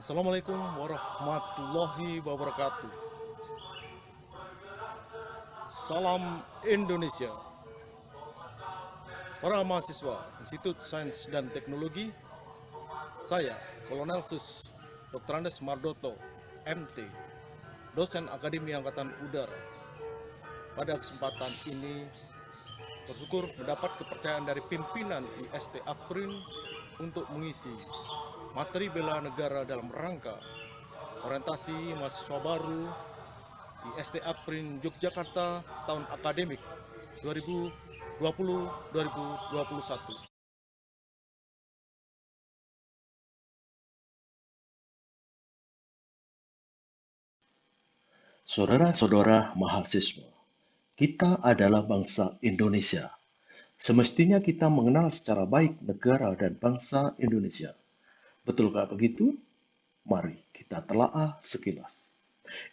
Assalamualaikum warahmatullahi wabarakatuh. Salam Indonesia. Para mahasiswa Institut Sains dan Teknologi, saya Kolonel Sus Dr. Andes Mardoto, MT, dosen Akademi Angkatan Udara. Pada kesempatan ini, bersyukur mendapat kepercayaan dari pimpinan IST Akprin untuk mengisi materi bela negara dalam rangka orientasi mahasiswa baru IST Akprin Yogyakarta tahun akademik 2020-2021. Saudara-saudara mahasiswa, kita adalah bangsa Indonesia. Semestinya kita mengenal secara baik negara dan bangsa Indonesia. Betulkah begitu? Mari kita telaah sekilas.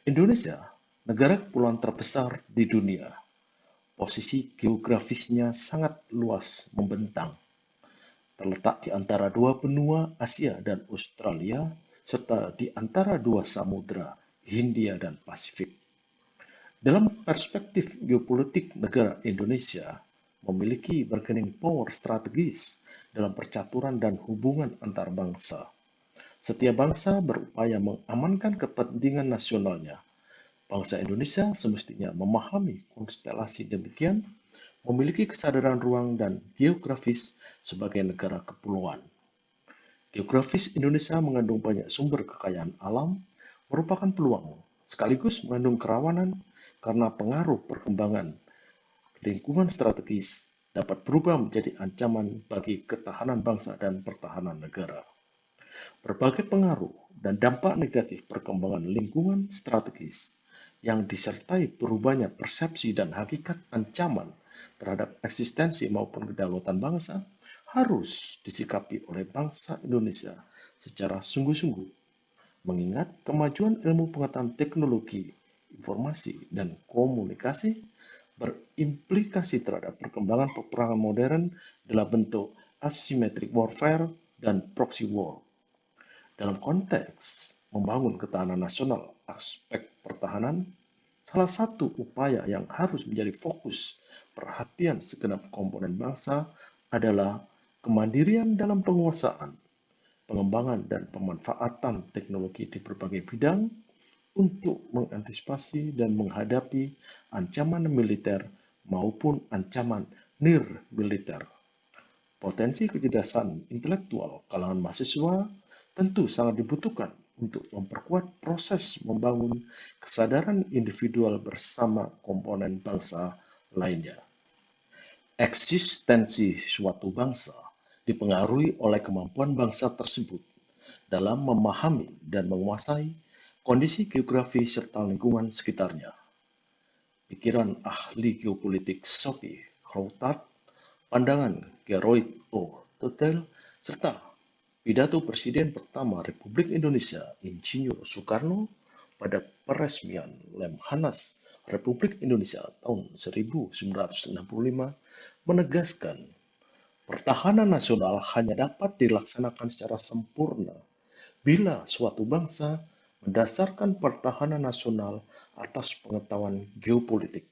Indonesia, negara kepulauan terbesar di dunia. Posisi geografisnya sangat luas membentang. Terletak di antara dua benua Asia dan Australia, serta di antara dua samudra, Hindia dan Pasifik. Dalam perspektif geopolitik negara Indonesia memiliki bargaining power strategis dalam percaturan dan hubungan antar bangsa. Setiap bangsa berupaya mengamankan kepentingan nasionalnya. Bangsa Indonesia semestinya memahami konstelasi demikian, memiliki kesadaran ruang dan geografis sebagai negara kepulauan. Geografis Indonesia mengandung banyak sumber kekayaan alam, merupakan peluang, sekaligus mengandung kerawanan karena pengaruh perkembangan lingkungan strategis dapat berubah menjadi ancaman bagi ketahanan bangsa dan pertahanan negara. Berbagai pengaruh dan dampak negatif perkembangan lingkungan strategis yang disertai berubahnya persepsi dan hakikat ancaman terhadap eksistensi maupun kedaulatan bangsa harus disikapi oleh bangsa Indonesia secara sungguh-sungguh, mengingat kemajuan ilmu pengetahuan teknologi, informasi, dan komunikasi berimplikasi terhadap perkembangan peperangan modern dalam bentuk asymmetric warfare dan proxy war. Dalam konteks membangun ketahanan nasional, aspek pertahanan salah satu upaya yang harus menjadi fokus perhatian segenap komponen bangsa adalah kemandirian dalam penguasaan, pengembangan dan pemanfaatan teknologi di berbagai bidang untuk mengantisipasi dan menghadapi ancaman militer maupun ancaman nir-militer. Potensi kecerdasan intelektual kalangan mahasiswa tentu sangat dibutuhkan untuk memperkuat proses membangun kesadaran individual bersama komponen bangsa lainnya. Eksistensi suatu bangsa dipengaruhi oleh kemampuan bangsa tersebut dalam memahami dan menguasai kondisi geografi serta lingkungan sekitarnya. Pikiran ahli geopolitik Sophie Croutard, pandangan Geroid O. Totel, serta pidato Presiden pertama Republik Indonesia Insinyur Soekarno pada peresmian Lemhanas Republik Indonesia tahun 1965 menegaskan pertahanan nasional hanya dapat dilaksanakan secara sempurna bila suatu bangsa mendasarkan pertahanan nasional atas pengetahuan geopolitik.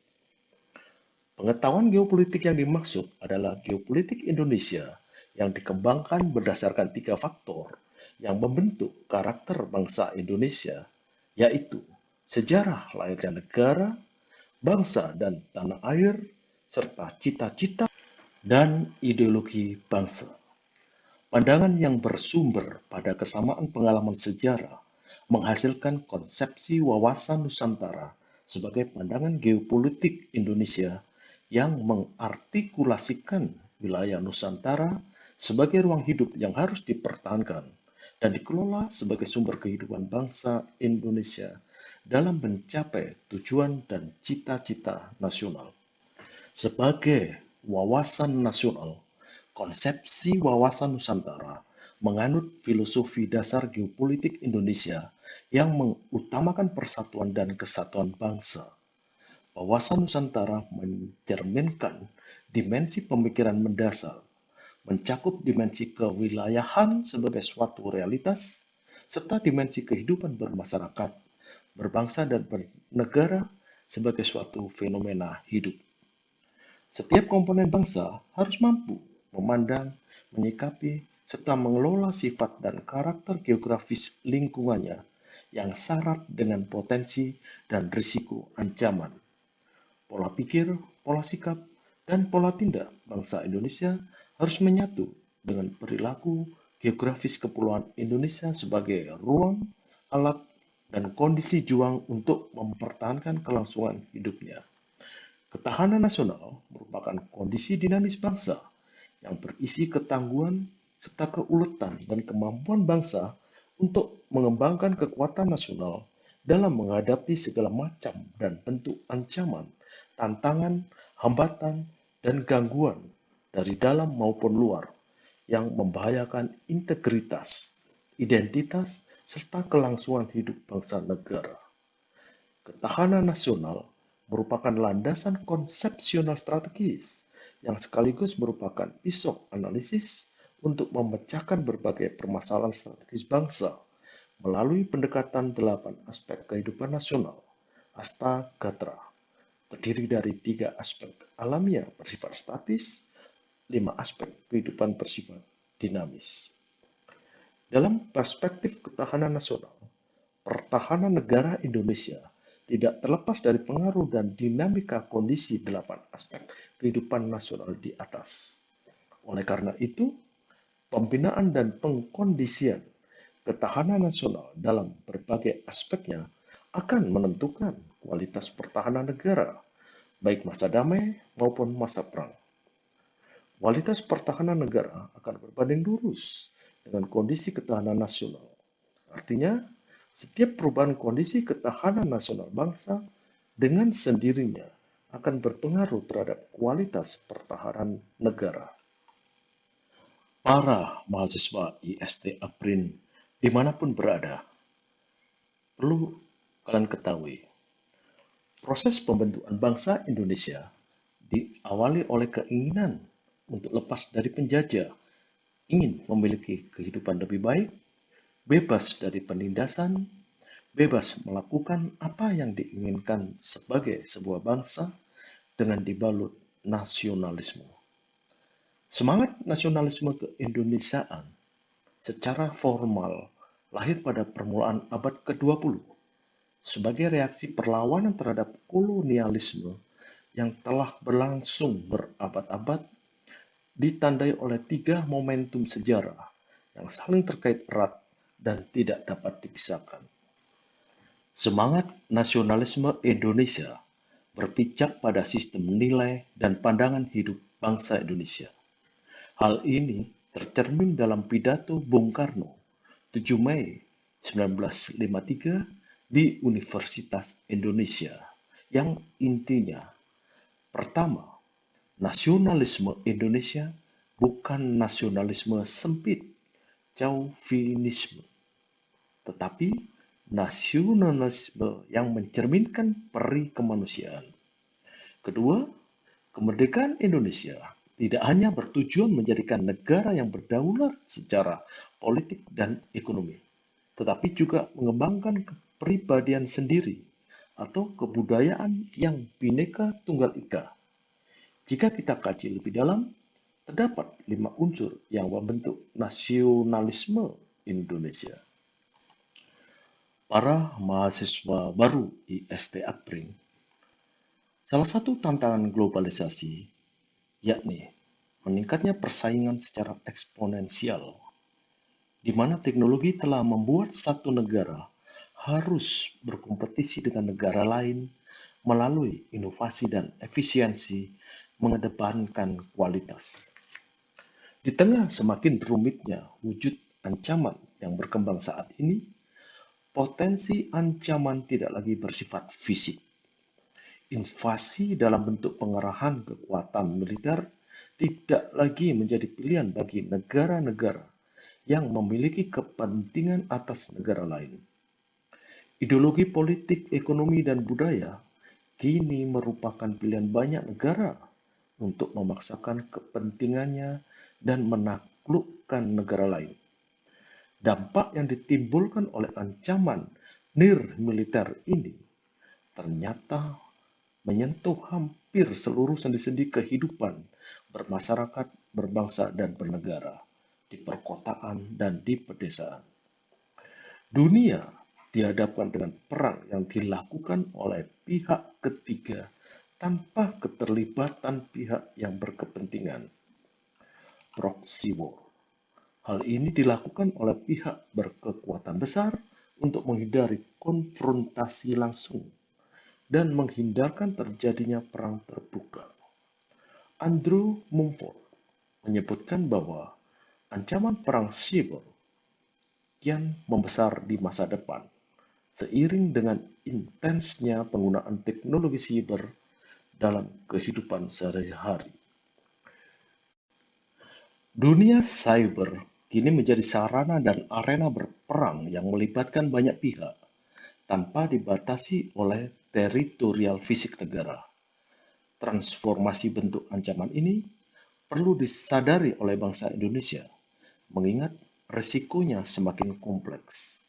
Pengetahuan geopolitik yang dimaksud adalah geopolitik Indonesia yang dikembangkan berdasarkan tiga faktor yang membentuk karakter bangsa Indonesia, yaitu sejarah lahirnya negara, bangsa dan tanah air, serta cita-cita dan ideologi bangsa. Pandangan yang bersumber pada kesamaan pengalaman sejarah menghasilkan konsepsi wawasan Nusantara sebagai pandangan geopolitik Indonesia yang mengartikulasikan wilayah Nusantara sebagai ruang hidup yang harus dipertahankan dan dikelola sebagai sumber kehidupan bangsa Indonesia dalam mencapai tujuan dan cita-cita nasional. Sebagai wawasan nasional, konsepsi wawasan Nusantara menganut filosofi dasar geopolitik Indonesia yang mengutamakan persatuan dan kesatuan bangsa. Wawasan Nusantara mencerminkan dimensi pemikiran mendasar, mencakup dimensi kewilayahan sebagai suatu realitas, serta dimensi kehidupan bermasyarakat, berbangsa, dan bernegara sebagai suatu fenomena hidup. Setiap komponen bangsa harus mampu memandang, menyikapi, serta mengelola sifat dan karakter geografis lingkungannya yang syarat dengan potensi dan risiko ancaman. Pola pikir, pola sikap, dan pola tindak bangsa Indonesia harus menyatu dengan perilaku geografis Kepulauan Indonesia sebagai ruang, alat, dan kondisi juang untuk mempertahankan kelangsungan hidupnya. Ketahanan nasional merupakan kondisi dinamis bangsa yang berisi ketangguhan serta keuletan dan kemampuan bangsa untuk mengembangkan kekuatan nasional dalam menghadapi segala macam dan bentuk ancaman, tantangan, hambatan, dan gangguan dari dalam maupun luar yang membahayakan integritas, identitas, serta kelangsungan hidup bangsa negara. Ketahanan nasional merupakan landasan konsepsional strategis yang sekaligus merupakan pisau analisis untuk memecahkan berbagai permasalahan strategis bangsa melalui pendekatan 8 aspek kehidupan nasional, Astagatra, terdiri dari 3 aspek alamiah bersifat statis, 5 aspek kehidupan bersifat dinamis. Dalam perspektif ketahanan nasional, pertahanan negara Indonesia tidak terlepas dari pengaruh dan dinamika kondisi 8 aspek kehidupan nasional di atas. Oleh karena itu, pembinaan dan pengkondisian ketahanan nasional dalam berbagai aspeknya akan menentukan kualitas pertahanan negara, baik masa damai maupun masa perang. Kualitas pertahanan negara akan berbanding lurus dengan kondisi ketahanan nasional. Artinya, setiap perubahan kondisi ketahanan nasional bangsa dengan sendirinya akan berpengaruh terhadap kualitas pertahanan negara. Para mahasiswa IST APRIN dimanapun berada, perlu kalian ketahui, proses pembentukan bangsa Indonesia diawali oleh keinginan untuk lepas dari penjajah, ingin memiliki kehidupan lebih baik, bebas dari penindasan, bebas melakukan apa yang diinginkan sebagai sebuah bangsa dengan dibalut nasionalisme. Semangat nasionalisme keindonesiaan secara formal lahir pada permulaan abad ke-20 sebagai reaksi perlawanan terhadap kolonialisme yang telah berlangsung berabad-abad, ditandai oleh 3 momentum sejarah yang saling terkait erat dan tidak dapat dipisahkan. Semangat nasionalisme Indonesia berpijak pada sistem nilai dan pandangan hidup bangsa Indonesia. Hal ini tercermin dalam pidato Bung Karno 7 Mei 1953 di Universitas Indonesia yang intinya, pertama, nasionalisme Indonesia bukan nasionalisme sempit, chauvinisme, tetapi nasionalisme yang mencerminkan peri kemanusiaan. Kedua, kemerdekaan Indonesia tidak hanya bertujuan menjadikan negara yang berdaulat secara politik dan ekonomi, tetapi juga mengembangkan kepribadian sendiri atau kebudayaan yang Bhinneka Tunggal Ika. Jika kita kaji lebih dalam, terdapat 5 unsur yang membentuk nasionalisme Indonesia. Para mahasiswa baru IST APRIN, salah satu tantangan globalisasi yakni meningkatnya persaingan secara eksponensial, di mana teknologi telah membuat satu negara harus berkompetisi dengan negara lain melalui inovasi dan efisiensi mengedepankan kualitas. Di tengah semakin rumitnya wujud ancaman yang berkembang saat ini, potensi ancaman tidak lagi bersifat fisik. Invasi dalam bentuk pengerahan kekuatan militer tidak lagi menjadi pilihan bagi negara-negara yang memiliki kepentingan atas negara lain. Ideologi politik, ekonomi, dan budaya kini merupakan pilihan banyak negara untuk memaksakan kepentingannya dan menaklukkan negara lain. Dampak yang ditimbulkan oleh ancaman nirmiliter ini ternyata menyentuh hampir seluruh sendi-sendi kehidupan bermasyarakat, berbangsa, dan bernegara di perkotaan dan di pedesaan. Dunia dihadapkan dengan perang yang dilakukan oleh pihak ketiga tanpa keterlibatan pihak yang berkepentingan. Proxy war. Hal ini dilakukan oleh pihak berkekuatan besar untuk menghindari konfrontasi langsung dan menghindarkan terjadinya perang terbuka. Andrew Mumford menyebutkan bahwa ancaman perang siber kian membesar di masa depan, seiring dengan intensnya penggunaan teknologi siber dalam kehidupan sehari-hari. Dunia cyber kini menjadi sarana dan arena berperang yang melibatkan banyak pihak, tanpa dibatasi oleh teritorial fisik negara. Transformasi bentuk ancaman ini perlu disadari oleh bangsa Indonesia, mengingat resikonya semakin kompleks.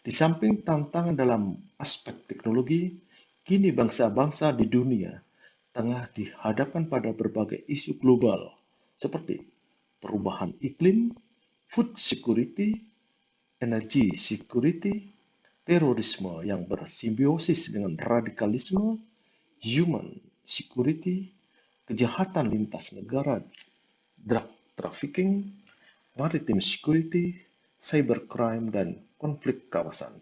Di samping tantangan dalam aspek teknologi, kini bangsa-bangsa di dunia tengah dihadapkan pada berbagai isu global seperti perubahan iklim, food security, energy security, terorisme yang bersimbiosis dengan radikalisme, human security, kejahatan lintas negara, drug trafficking, maritime security, cybercrime, dan konflik kawasan,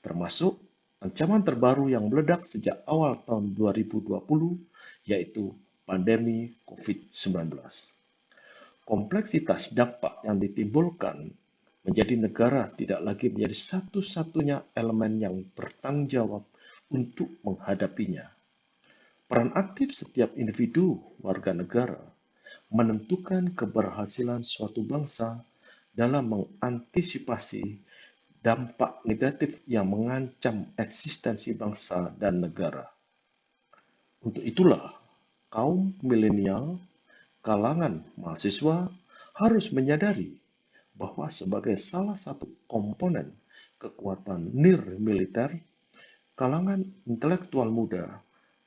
termasuk ancaman terbaru yang meledak sejak awal tahun 2020, yaitu pandemi COVID-19. Kompleksitas dampak yang ditimbulkan menjadi negara tidak lagi menjadi satu-satunya elemen yang bertanggung jawab untuk menghadapinya. Peran aktif setiap individu warga negara menentukan keberhasilan suatu bangsa dalam mengantisipasi dampak negatif yang mengancam eksistensi bangsa dan negara. Untuk itulah, kaum milenial, kalangan mahasiswa harus menyadari bahwa sebagai salah satu komponen kekuatan nirmiliter, kalangan intelektual muda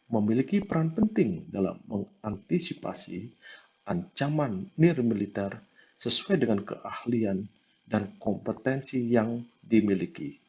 memiliki peran penting dalam mengantisipasi ancaman nirmiliter sesuai dengan keahlian dan kompetensi yang dimiliki.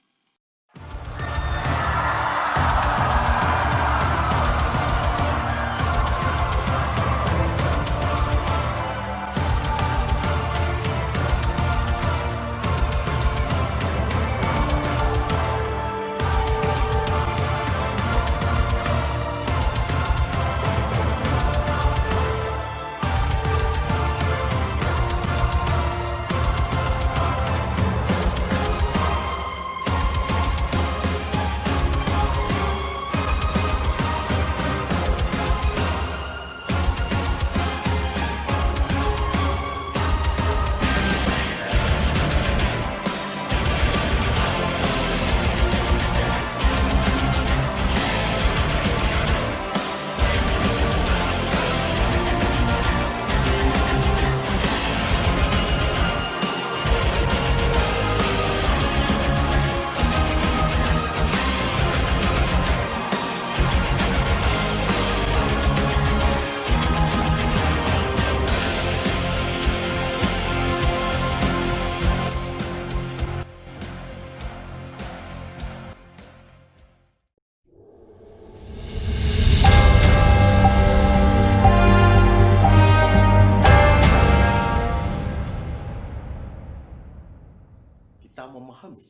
Kita memahami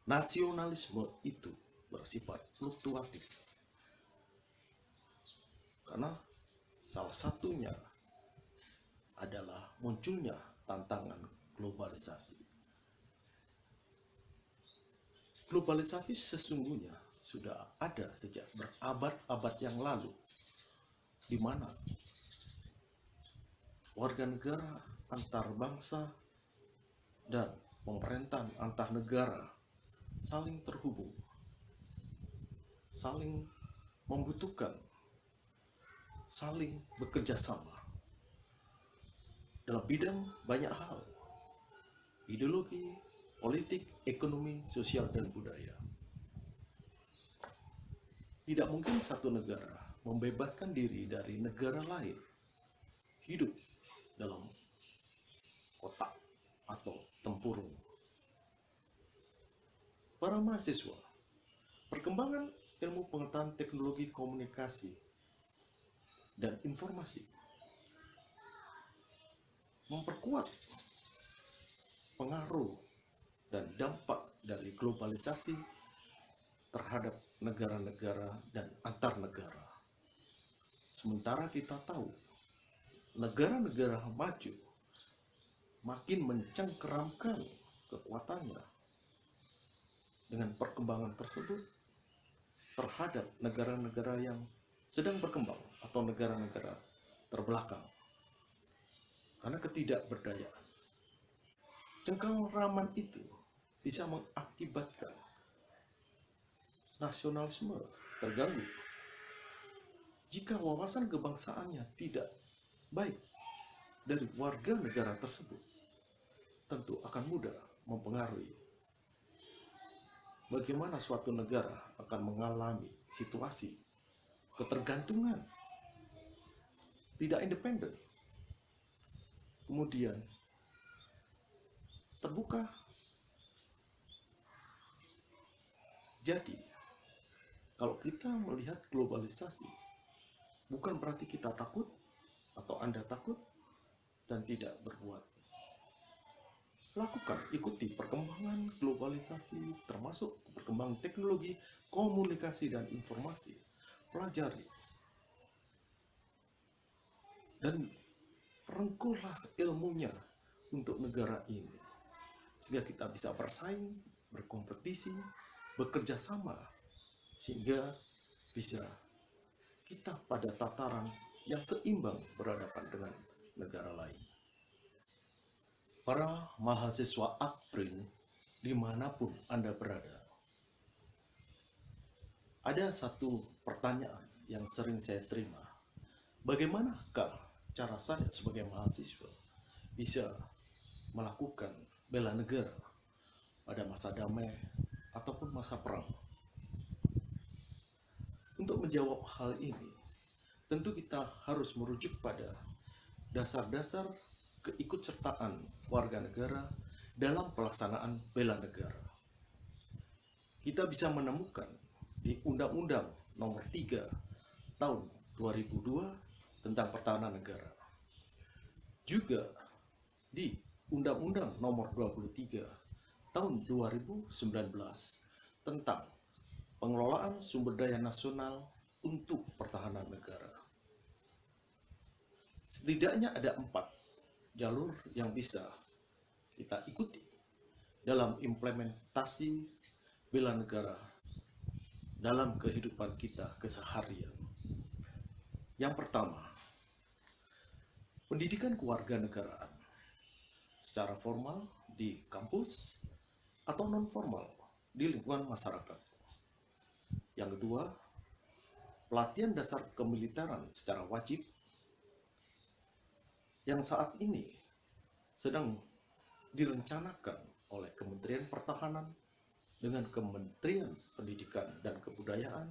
nasionalisme itu bersifat fluktuatif, karena salah satunya adalah munculnya tantangan globalisasi. Globalisasi sesungguhnya sudah ada sejak berabad-abad yang lalu, di mana warga negara antar bangsa dan pemerintahan antar negara saling terhubung, saling membutuhkan, saling bekerja sama dalam bidang banyak hal, ideologi, politik, ekonomi, sosial, dan budaya. Tidak mungkin satu negara membebaskan diri dari negara lain hidup dalam kotak atau tempurung. Para mahasiswa, perkembangan ilmu pengetahuan teknologi komunikasi dan informasi memperkuat pengaruh dan dampak dari globalisasi terhadap negara-negara dan antar negara. Sementara kita tahu, negara-negara maju makin mencengkeramkan kekuatannya dengan perkembangan tersebut terhadap negara-negara yang sedang berkembang atau negara-negara terbelakang. Karena ketidakberdayaan. Cengkeraman itu bisa mengakibatkan nasionalisme terganggu. Jika wawasan kebangsaannya tidak baik dari warga negara tersebut, tentu akan mudah mempengaruhi bagaimana suatu negara akan mengalami situasi ketergantungan, tidak independen, kemudian terbuka. Jadi, kalau kita melihat globalisasi, bukan berarti kita takut atau Anda takut dan tidak berbuat. Lakukan, ikuti perkembangan globalisasi, termasuk perkembangan teknologi, komunikasi, dan informasi. Pelajari. Dan rengkuhlah ilmunya untuk negara ini. Sehingga kita bisa bersaing, berkompetisi, bekerja sama. Sehingga bisa kita pada tataran yang seimbang berhadapan dengan negara lain. Para mahasiswa Akprin, dimanapun Anda berada, ada satu pertanyaan yang sering saya terima. Bagaimanakah cara saya sebagai mahasiswa bisa melakukan bela negara pada masa damai ataupun masa perang? Untuk menjawab hal ini, tentu kita harus merujuk pada dasar-dasar keikutsertaan warga negara dalam pelaksanaan bela negara. Kita bisa menemukan di Undang-Undang Nomor 3 Tahun 2002 tentang Pertahanan Negara. Juga di Undang-Undang Nomor 23 Tahun 2019 tentang pengelolaan sumber daya nasional untuk pertahanan negara. Setidaknya ada 4 jalur yang bisa kita ikuti dalam implementasi bela negara dalam kehidupan kita keseharian. Yang pertama, pendidikan kewarganegaraan secara formal di kampus atau non formal di lingkungan masyarakat. Yang kedua, pelatihan dasar kemiliteran secara wajib yang saat ini sedang direncanakan oleh Kementerian Pertahanan dengan Kementerian Pendidikan dan Kebudayaan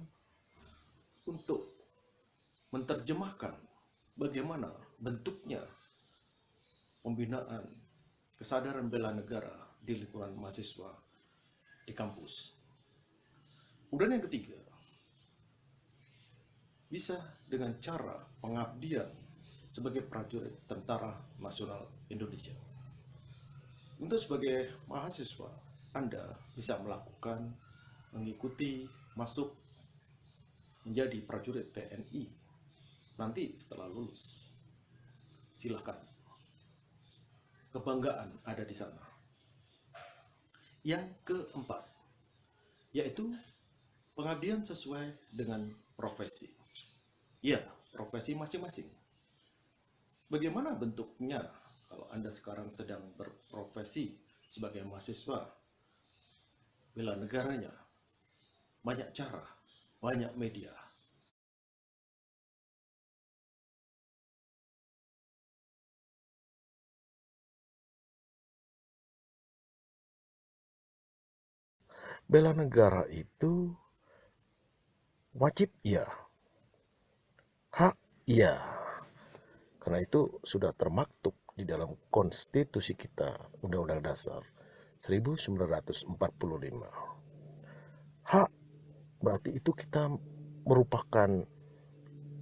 untuk menerjemahkan bagaimana bentuknya pembinaan kesadaran bela negara di lingkungan mahasiswa di kampus. Kemudian yang ketiga, bisa dengan cara pengabdian sebagai prajurit Tentara Nasional Indonesia. Untuk sebagai mahasiswa, Anda bisa mengikuti masuk menjadi prajurit TNI nanti setelah lulus. Silakan. Kebanggaan ada di sana. Yang keempat, yaitu pengabdian sesuai dengan profesi. Ya, profesi masing-masing. Bagaimana bentuknya kalau Anda sekarang sedang berprofesi sebagai mahasiswa bela negaranya? Banyak cara, banyak media. Bela negara itu wajib ya, hak ya. Karena itu sudah termaktub di dalam konstitusi kita, Undang-Undang Dasar 1945. Hak berarti itu kita merupakan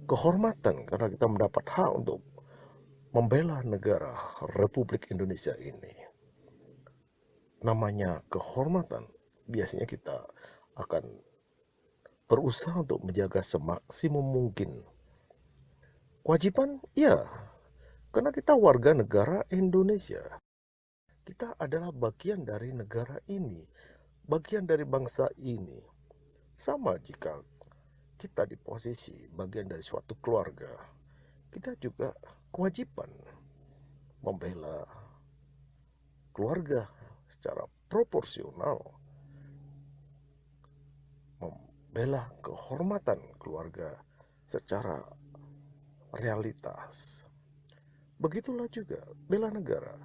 kehormatan karena kita mendapat hak untuk membela negara Republik Indonesia ini. Namanya kehormatan, biasanya kita akan berusaha untuk menjaga semaksimum mungkin. Kewajiban, ya, karena kita warga negara Indonesia. Kita adalah bagian dari negara ini, bagian dari bangsa ini. Sama jika kita di posisi bagian dari suatu keluarga, kita juga kewajiban membela keluarga secara proporsional, membela kehormatan keluarga secara realitas. Begitulah juga bela negara.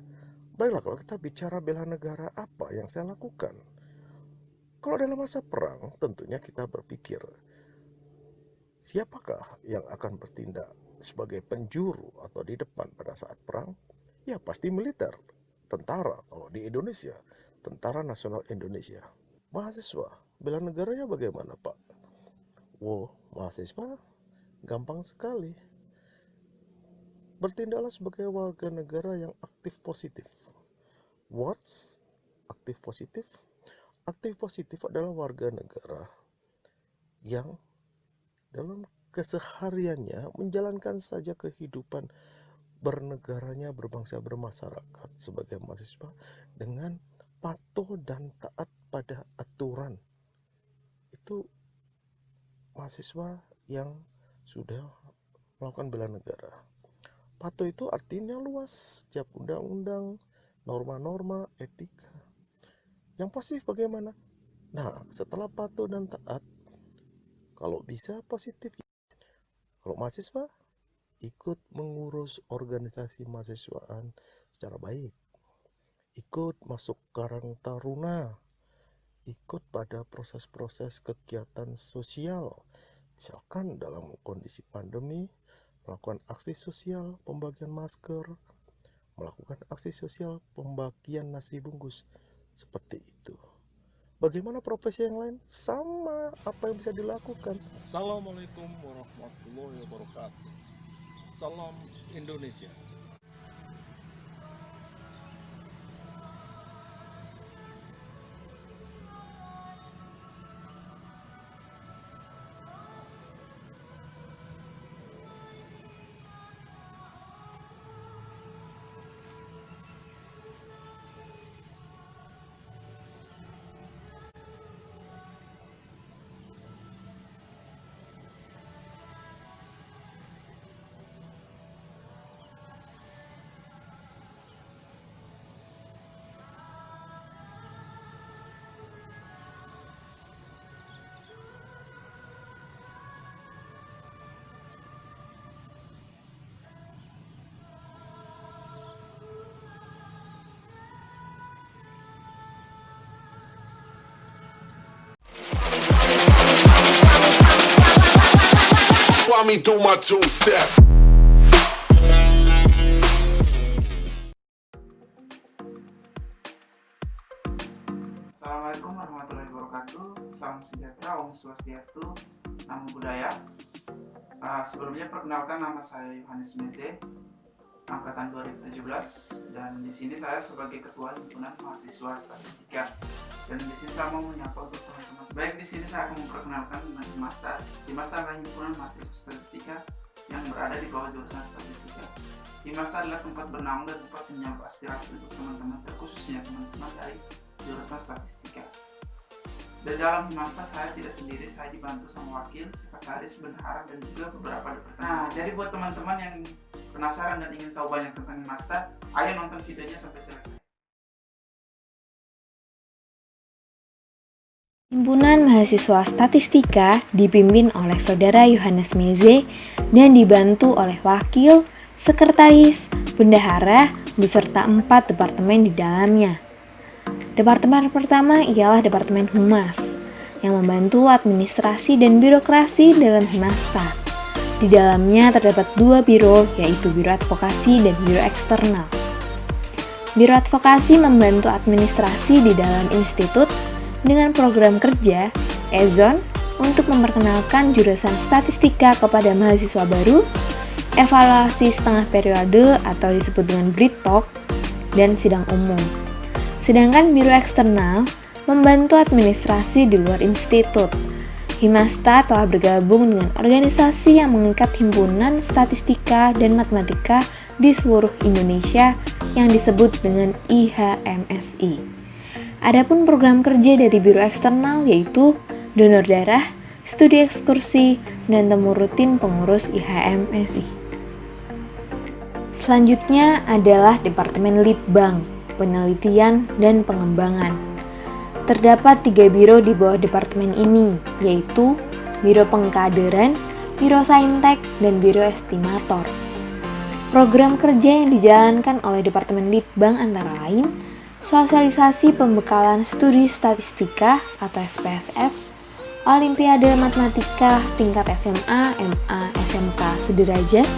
Baiklah, kalau kita bicara bela negara, apa yang saya lakukan? Kalau dalam masa perang, tentunya kita berpikir, siapakah yang akan bertindak sebagai penjuru atau di depan pada saat perang? Ya pasti militer, tentara. Kalau di Indonesia, Tentara Nasional Indonesia. Mahasiswa, bela negaranya bagaimana, Pak? Mahasiswa gampang sekali. Bertindaklah sebagai warga negara yang aktif positif. What's aktif positif? Aktif positif adalah warga negara yang dalam kesehariannya menjalankan saja kehidupan bernegaranya, berbangsa, bermasyarakat sebagai mahasiswa dengan patuh dan taat pada aturan. Itu mahasiswa yang sudah melakukan bela negara. Patuh itu artinya luas, setiap undang-undang, norma-norma, etika. Yang positif bagaimana? Nah, setelah patuh dan taat, kalau bisa positif. Kalau mahasiswa, ikut mengurus organisasi mahasiswaan secara baik. Ikut masuk Karang Taruna. Ikut pada proses-proses kegiatan sosial. Misalkan dalam kondisi pandemi, melakukan aksi sosial pembagian masker, melakukan aksi sosial pembagian nasi bungkus, seperti itu. Bagaimana profesi yang lain? Sama apa yang bisa dilakukan. Assalamualaikum warahmatullahi wabarakatuh. Salam Indonesia. While me do my two-step. Assalamualaikum warahmatullahi wabarakatuh. Salam sejahtera, Om Swastiastu, Namo Buddhaya. Sebelumnya perkenalkan, nama saya Yohanes Meze, angkatan 2017, dan di sini saya sebagai ketua himpunan mahasiswa statistika. Dan di sini saya mau menyapa untuk teman-teman. Baik, di sini saya akan memperkenalkan Himastar. Himastar adalah himpunan mahasiswa statistika yang berada di bawah jurusan statistika. Himastar adalah tempat bernaung dan tempat menyapa aspirasi untuk teman-teman, terkhususnya teman-teman dari jurusan statistika. Dan dalam Himastar saya tidak sendiri, saya dibantu sama wakil, sekretaris, bendahara, dan juga beberapa departemen. Nah, jadi buat teman-teman yang penasaran dan ingin tahu banyak tentang Himastar, ayo nonton videonya sampai selesai. Himpunan Mahasiswa Statistika dipimpin oleh Saudara Yohanes Meze dan dibantu oleh wakil, sekretaris, bendahara, beserta 4 departemen di dalamnya. Departemen pertama ialah Departemen Humas, yang membantu administrasi dan birokrasi dalam Himasta. Di dalamnya terdapat 2 biro, yaitu Biro Advokasi dan Biro Eksternal. Biro Advokasi membantu administrasi di dalam institut dengan program kerja EZON untuk memperkenalkan jurusan statistika kepada mahasiswa baru, evaluasi setengah periode atau disebut dengan Britalk, dan sidang umum. Sedangkan Biro Eksternal membantu administrasi di luar institut. Himasta telah bergabung dengan organisasi yang mengikat himpunan statistika dan matematika di seluruh Indonesia yang disebut dengan IHMSI. Adapun program kerja dari Biro Eksternal yaitu donor darah, studi ekskursi, dan temu rutin pengurus IHMSI. Selanjutnya adalah Departemen Litbang, Penelitian dan Pengembangan. Terdapat 3 biro di bawah departemen ini, yaitu Biro Pengkaderan, Biro Saintek, dan Biro Estimator. Program kerja yang dijalankan oleh Departemen Litbang antara lain sosialisasi pembekalan studi statistika atau SPSS, Olimpiade Matematika tingkat SMA, MA, SMK sederajat,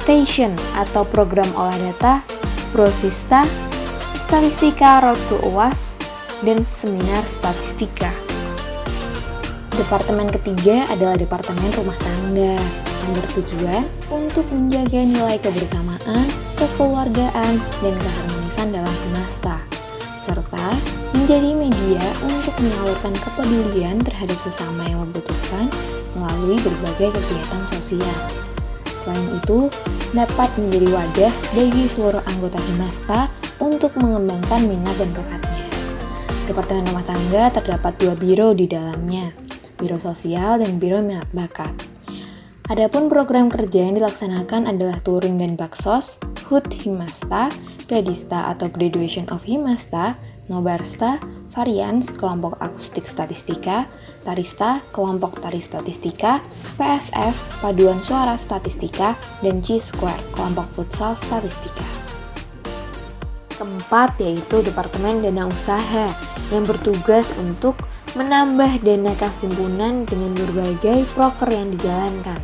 Station atau program olah data, Prosista, Statistika Road to UAS, dan seminar statistika. Departemen ketiga adalah Departemen Rumah Tangga yang bertujuan untuk menjaga nilai kebersamaan, kekeluargaan, dan keharmonisan dalam Himasta, serta menjadi media untuk menyalurkan kepedulian terhadap sesama yang membutuhkan melalui berbagai kegiatan sosial. Selain itu, dapat menjadi wadah bagi seluruh anggota Himasta untuk mengembangkan minat dan bakatnya. Departemen Rumah Tangga terdapat 2 biro di dalamnya, Biro Sosial dan Biro Minat Bakat. Adapun program kerja yang dilaksanakan adalah Touring dan Baksos, HUT Himasta, Gradista atau Graduation of Himasta, Nobarsta, Varians, Kelompok Akustik Statistika, Tarista, Kelompok Tari Statistika, PSS, Paduan Suara Statistika, dan G-Square, Kelompok Futsal Statistika. Keempat yaitu Departemen Dana Usaha yang bertugas untuk menambah dana kas himpunan dengan berbagai proker yang dijalankan.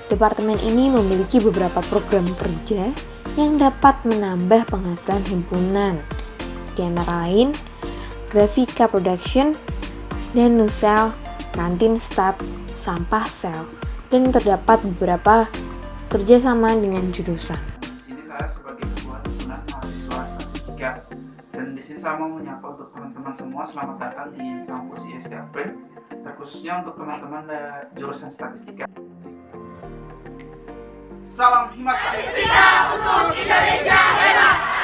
Departemen ini memiliki beberapa program kerja yang dapat menambah penghasilan himpunan, di antara lain Grafika Production, dan Nusel, Kantin Stat, Sampah Sel, dan terdapat beberapa kerjasama dengan jurusan. Di sini saya sebagai ketua himpunan mahasiswa statistika, dan di sini saya mau menyapa untuk teman-teman semua, selamat datang di kampus IST April, terkhususnya untuk teman-teman dari jurusan statistika. Salam Himasta. Statistika untuk Indonesia bebas.